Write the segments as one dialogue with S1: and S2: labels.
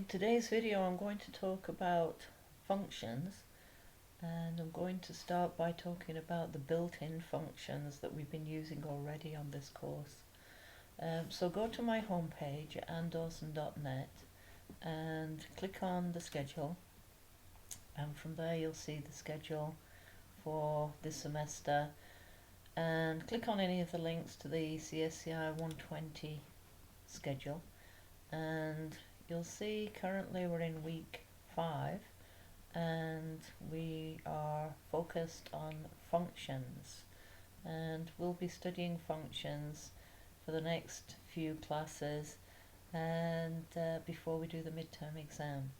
S1: In today's video I'm going to talk about functions, and I'm going to start by talking about the built-in functions that we've been using already on this course. So go to my homepage at andawson.net and click on the schedule, and from there you'll see the schedule for this semester, and click on any of the links to the CSCI 120 schedule, and you'll see currently we're in week 5 and we are focused on functions, and we'll be studying functions for the next few classes and before we do the midterm exam.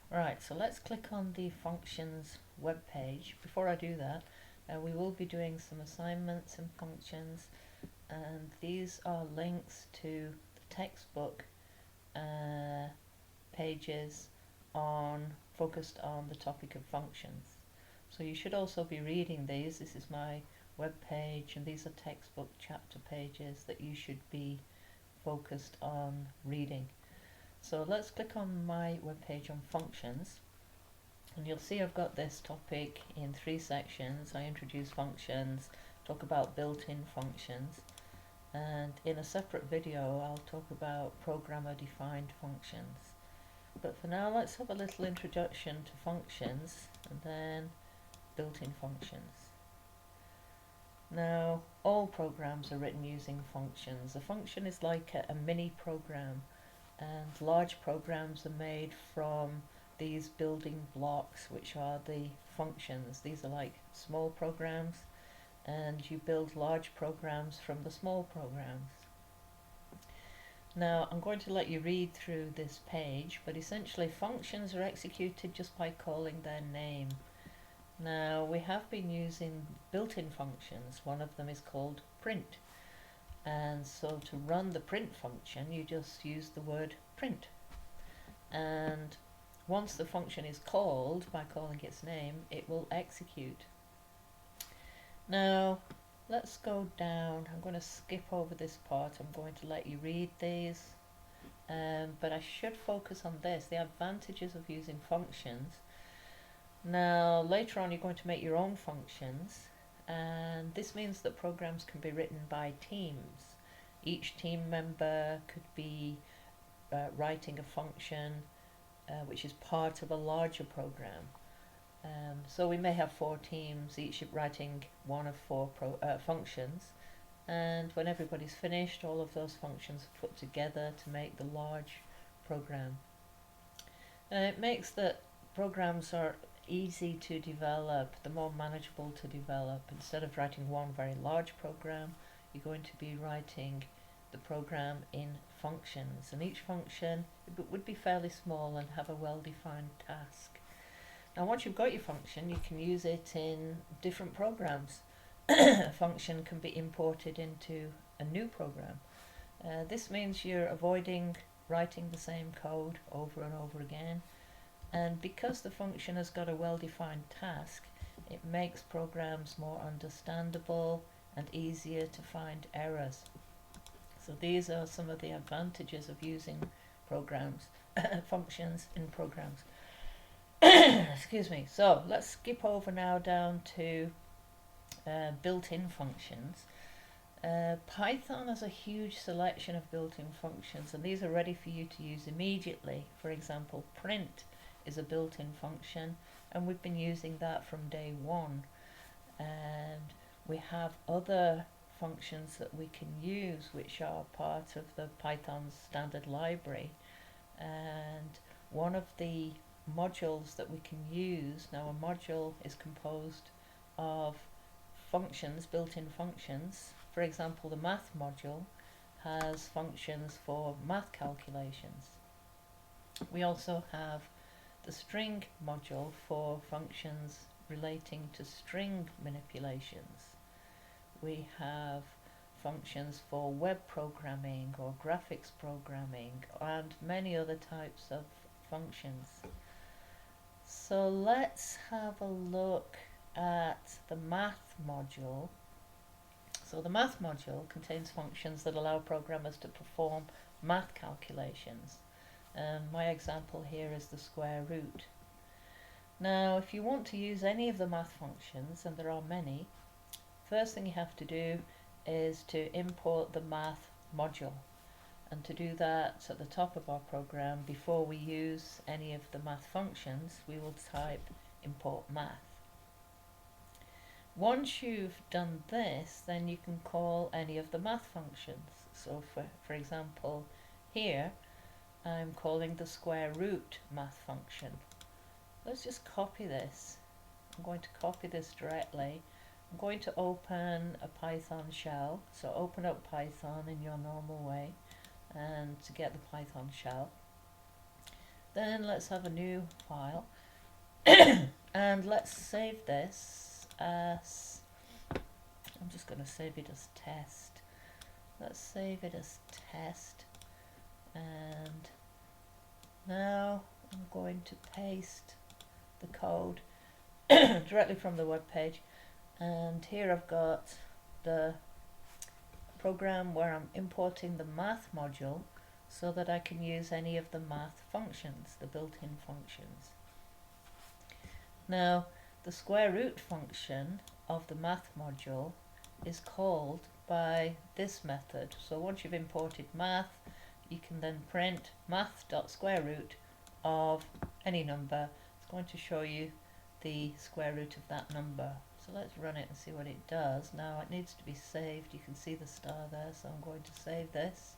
S1: Right, so let's click on the functions web page. Before I do that, we will be doing some assignments and functions, and these are links to the textbook pages focused on the topic of functions. So you should also be reading these. This is my web page, and these are textbook chapter pages that you should be focused on reading. So let's click on my web page on functions, and you'll see I've got this topic in 3 sections. I introduce functions, talk about built-in functions, and in a separate video I'll talk about programmer-defined functions. But for now, let's have a little introduction to functions and then built-in functions. Now, all programs are written using functions. A function is like a mini program, and large programs are made from these building blocks, which are the functions. These are like small programs, and you build large programs from the small programs. Now I'm going to let you read through this page, but essentially functions are executed just by calling their name. Now we have been using built-in functions. One of them is called print, and so to run the print function you just use the word print, and once the function is called by calling its name, it will execute. Now let's go down. I'm going to skip over this part. I'm going to let you read these, but I should focus on this, the advantages of using functions. Now later on you're going to make your own functions, and this means that programs can be written by teams. Each team member could be writing a function which is part of a larger program. So we may have 4 teams, each writing one of 4 functions, and when everybody's finished, all of those functions are put together to make the large program. It makes that programs are easy to develop, they're more manageable to develop. Instead of writing one very large program, you're going to be writing the program in functions, and each function would be fairly small and have a well-defined task. Now once you've got your function, you can use it in different programs. A function can be imported into a new program. This means you're avoiding writing the same code over and over again, and because the function has got a well-defined task, it makes programs more understandable and easier to find errors. So these are some of the advantages of using programs, functions in programs. Excuse me. So let's skip over now down to built-in functions. Python has a huge selection of built-in functions, and these are ready for you to use immediately. For example, print is a built-in function, and we've been using that from day 1. And we have other functions that we can use which are part of the Python standard library, and one of the modules that we can use. Now a module is composed of functions, built-in functions. For example, the math module has functions for math calculations. We also have the string module for functions relating to string manipulations. We have functions for web programming or graphics programming and many other types of functions. So let's have a look at the math module. So the math module contains functions that allow programmers to perform math calculations. My example here is the square root. Now, if you want to use any of the math functions, and there are many, first thing you have to do is to import the math module. And to do that, at the top of our program, before we use any of the math functions, we will type import math. Once you've done this, then you can call any of the math functions. So for example, here I'm calling the square root math function. Let's just copy this. I'm going to copy this directly. I'm going to open a Python shell. So open up Python in your normal way and to get the Python shell. Then let's have a new file and let's save this as, I'm just going to save it as test. Let's save it as test, and now I'm going to paste the code directly from the web page, and here I've got the program where I'm importing the math module so that I can use any of the math functions, the built-in functions. Now, the square root function of the math module is called by this method. So once you've imported math, you can then print math.square root of any number. It's going to show you the square root of that number. So let's run it and see what it does. Now it needs to be saved. You can see the star there, so I'm going to save this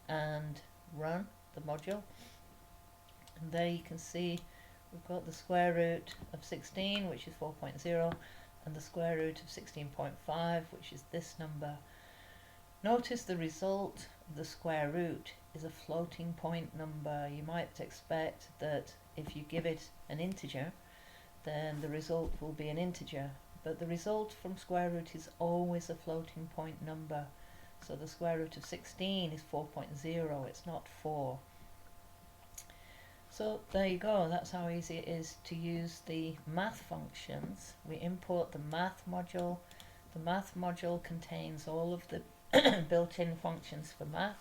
S1: and run the module. And there you can see we've got the square root of 16, which is 4.0, and the square root of 16.5, which is this number. Notice the result of the square root is a floating point number. You might expect that if you give it an integer, then the result will be an integer. But the result from square root is always a floating point number. So the square root of 16 is 4.0, it's not 4. So there you go, that's how easy it is to use the math functions. We import the math module. The math module contains all of the built-in functions for math,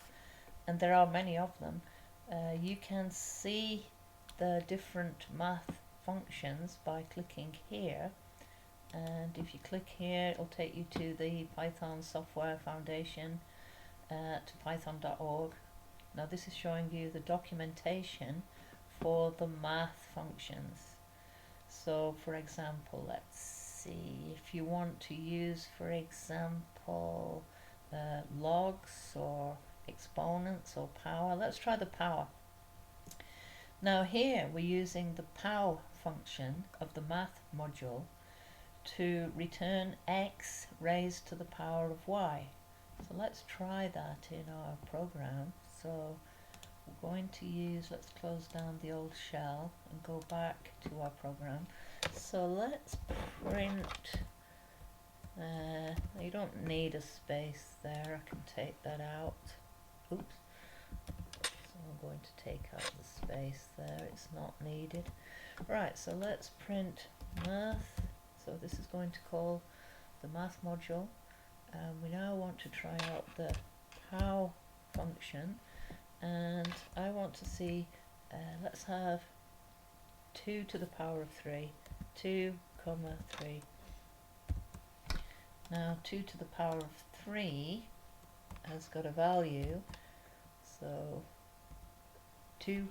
S1: and there are many of them. You can see the different math functions by clicking here, and if you click here it'll take you to the Python Software Foundation at python.org. Now this is showing you the documentation for the math functions. So for example, let's see, if you want to use, for example, logs or exponents or power, let's try the power. Now here we're using the pow function of the math module to return x raised to the power of y. So let's try that in our program. So we're going to use, let's close down the old shell and go back to our program. So let's print, you don't need a space there, I can take that out. Oops. So I'm going to take out the space there, it's not needed. Right, so let's print math. So this is going to call the math module. We now want to try out the pow function, and I want to see, let's have 2 to the power of 3, 2, 3. Now 2 to the power of 3 has got a value, so 2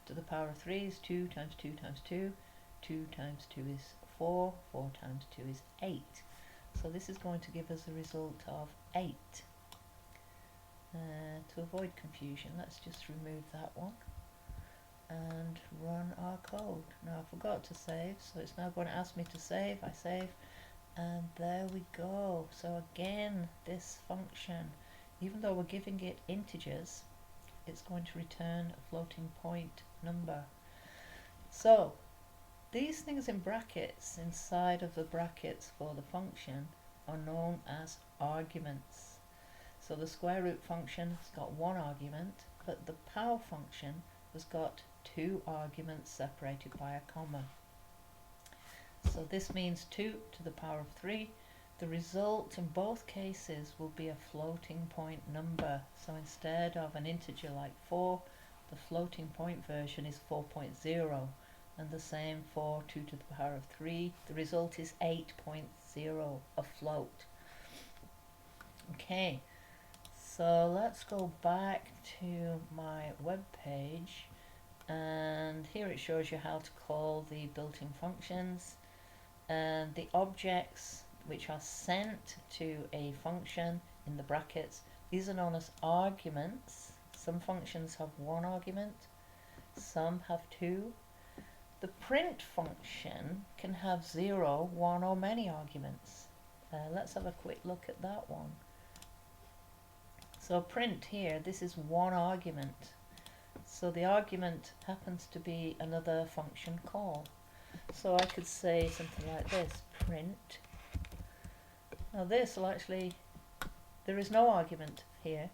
S1: to the power of 3 is 2 times 2 times 2, 2 times 2 is 4, 4 times 2 is 8. So this is going to give us a result of 8. To avoid confusion, let's just remove that one and run our code. Now I forgot to save, so it's now going to ask me to save. I save, and there we go. So again, this function, even though we're giving it integers, it's going to return a floating point number. So these things in brackets inside of the brackets for the function are known as arguments. So the square root function has got 1 argument, but the pow function has got 2 arguments separated by a comma. So this means 2 to the power of 3. The result in both cases will be a floating point number. So instead of an integer like 4, the floating point version is 4.0, and the same for 2 to the power of 3. The result is 8.0, a float. Okay, so let's go back to my web page, and here it shows you how to call the built-in functions and the objects which are sent to a function in the brackets. These are known as arguments. Some functions have one argument, some have two. The print function can have 0, 1 or many arguments. Let's have a quick look at that one. So print here, this is one argument. So the argument happens to be another function call. So I could say something like this, print. Now this will actually, there is no argument here.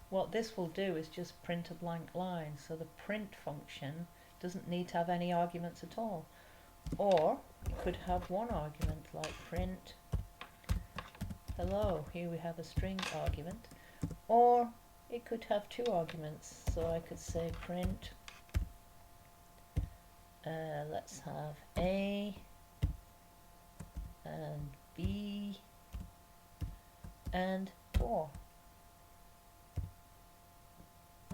S1: What this will do is just print a blank line. So the print function doesn't need to have any arguments at all. Or it could have one argument, like print hello. Here we have a string argument. Or it could have two arguments. So I could say print, let's have A and B and 4.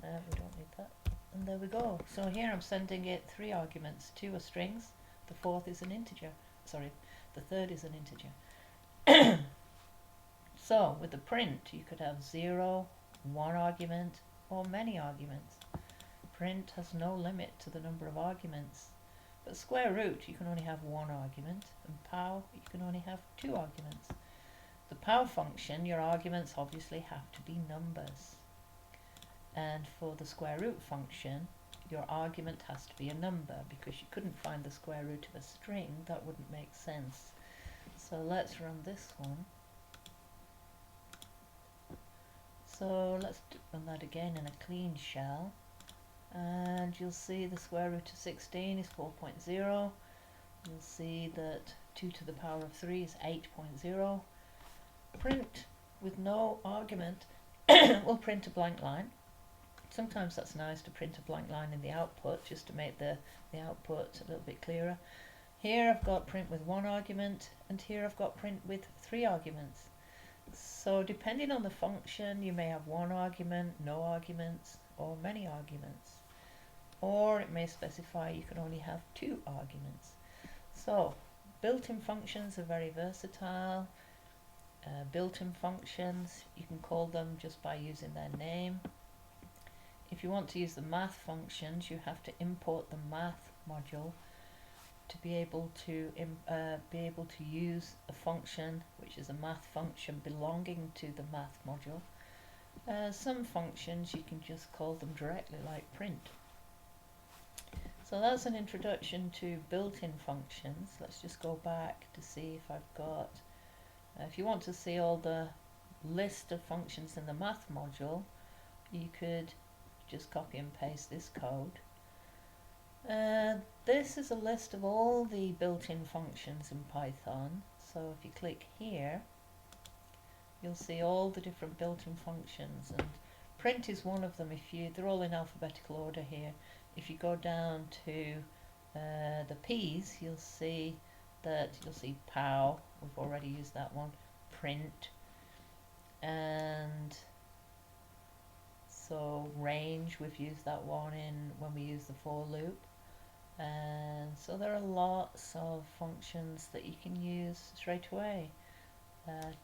S1: We don't need that. And there we go. So here I'm sending it 3 arguments. 2 are strings, the 4th is an integer. Sorry, the 3rd is an integer. So with the print you could have 0, 1 argument or many arguments. Print has no limit to the number of arguments. But square root you can only have 1 argument, and pow you can only have 2 arguments. The pow function, your arguments obviously have to be numbers. And for the square root function, your argument has to be a number, because you couldn't find the square root of a string. That wouldn't make sense. So let's run this one. So let's run that again in a clean shell, and you'll see the square root of 16 is 4.0. You'll see that 2 to the power of 3 is 8.0. Print with no argument will print a blank line. Sometimes that's nice to print a blank line in the output, just to make the output a little bit clearer. Here I've got print with 1 argument, and here I've got print with 3 arguments. So depending on the function, you may have 1 argument, no arguments, or many arguments. Or it may specify you can only have 2 arguments. So built-in functions are very versatile. Built-in functions, you can call them just by using their name. If you want to use the math functions, you have to import the math module to be able to use a function which is a math function belonging to the math module. Some functions you can just call them directly, like print. So that's an introduction to built-in functions. Let's just go back to see if I've got, if you want to see all the list of functions in the math module, you could just copy and paste this code. This is a list of all the built-in functions in Python. So if you click here, you'll see all the different built-in functions, and print is one of them. They're all in alphabetical order here. If you go down to the P's, you'll see pow, we've already used that one, print, and so range, we've used that one when we use the for loop. And so there are lots of functions that you can use straight away.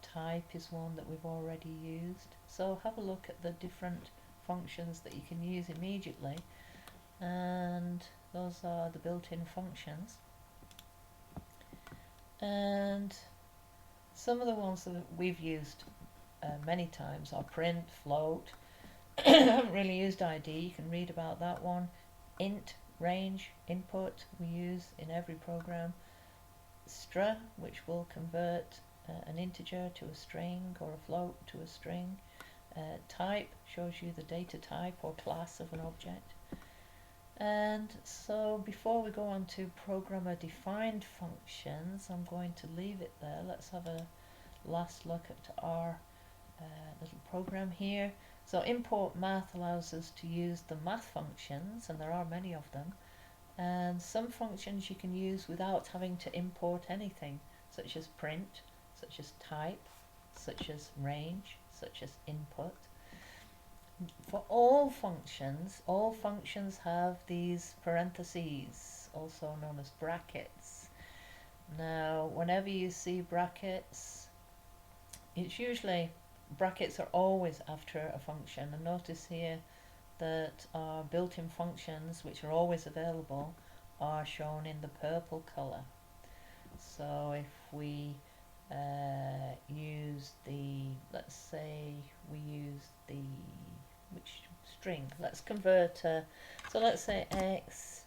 S1: Type is one that we've already used. So have a look at the different functions that you can use immediately, and those are the built-in functions. And some of the ones that we've used many times are print, float. I haven't really used ID, you can read about that one. Int, range, input we use in every program. Str, which will convert an integer to a string, or a float to a string. Type shows you the data type or class of an object. And so before we go on to programmer defined functions, I'm going to leave it there. Let's have a last look at our little program here. So import math allows us to use the math functions, and there are many of them, and some functions you can use without having to import anything, such as print, such as type, such as range, such as input. For all functions have these parentheses, also known as brackets. Now, whenever you see brackets, it's usually, brackets are always after a function, and notice here that our built-in functions, which are always available, are shown in the purple color. So if we use the, let's say we use the, which string, let's convert, so let's say x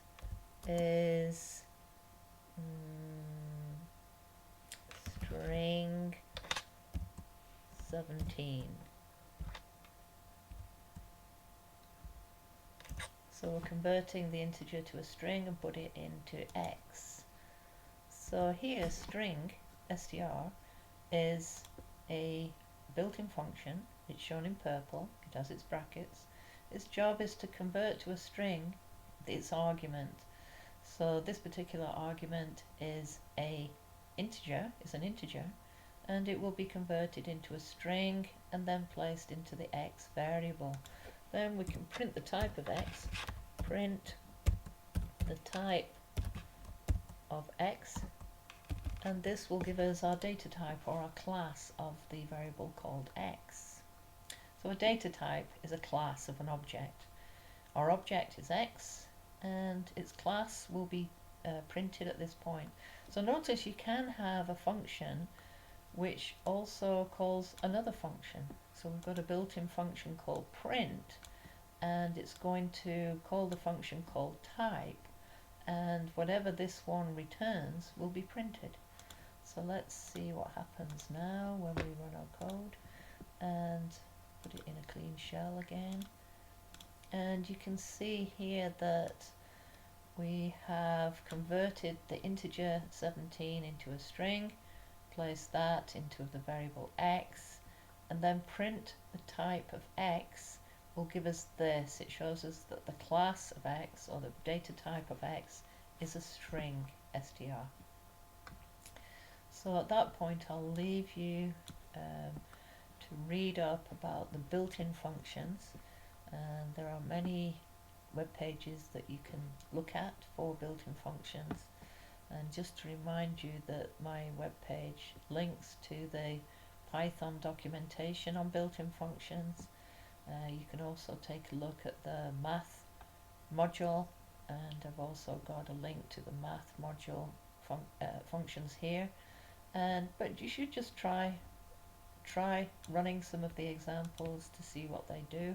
S1: is string 17. So we're converting the integer to a string and put it into x. So here string str is a built-in function. It's shown in purple. It has its brackets. Its job is to convert to a string its argument. So this particular argument is an integer, and it will be converted into a string and then placed into the x variable. Then we can print the type of x, print the type of x, and this will give us our data type, or our class of the variable called x. So a data type is a class of an object. Our object is x, and its class will be printed at this point. So notice you can have a function which also calls another function. So we've got a built-in function called print, and it's going to call the function called type, and whatever this one returns will be printed. So let's see what happens now when we run our code and put it in a clean shell again. And you can see here that we have converted the integer 17 into a string, place that into the variable x, and then print the type of x will give us this. It shows us that the class of x, or the data type of x, is a string str. So at that point I'll leave you to read up about the built-in functions, and there are many web pages that you can look at for built-in functions. And just to remind you that my web page links to the Python documentation on built-in functions. You can also take a look at the math module, and I've also got a link to the math module functions here. But you should just try running some of the examples to see what they do.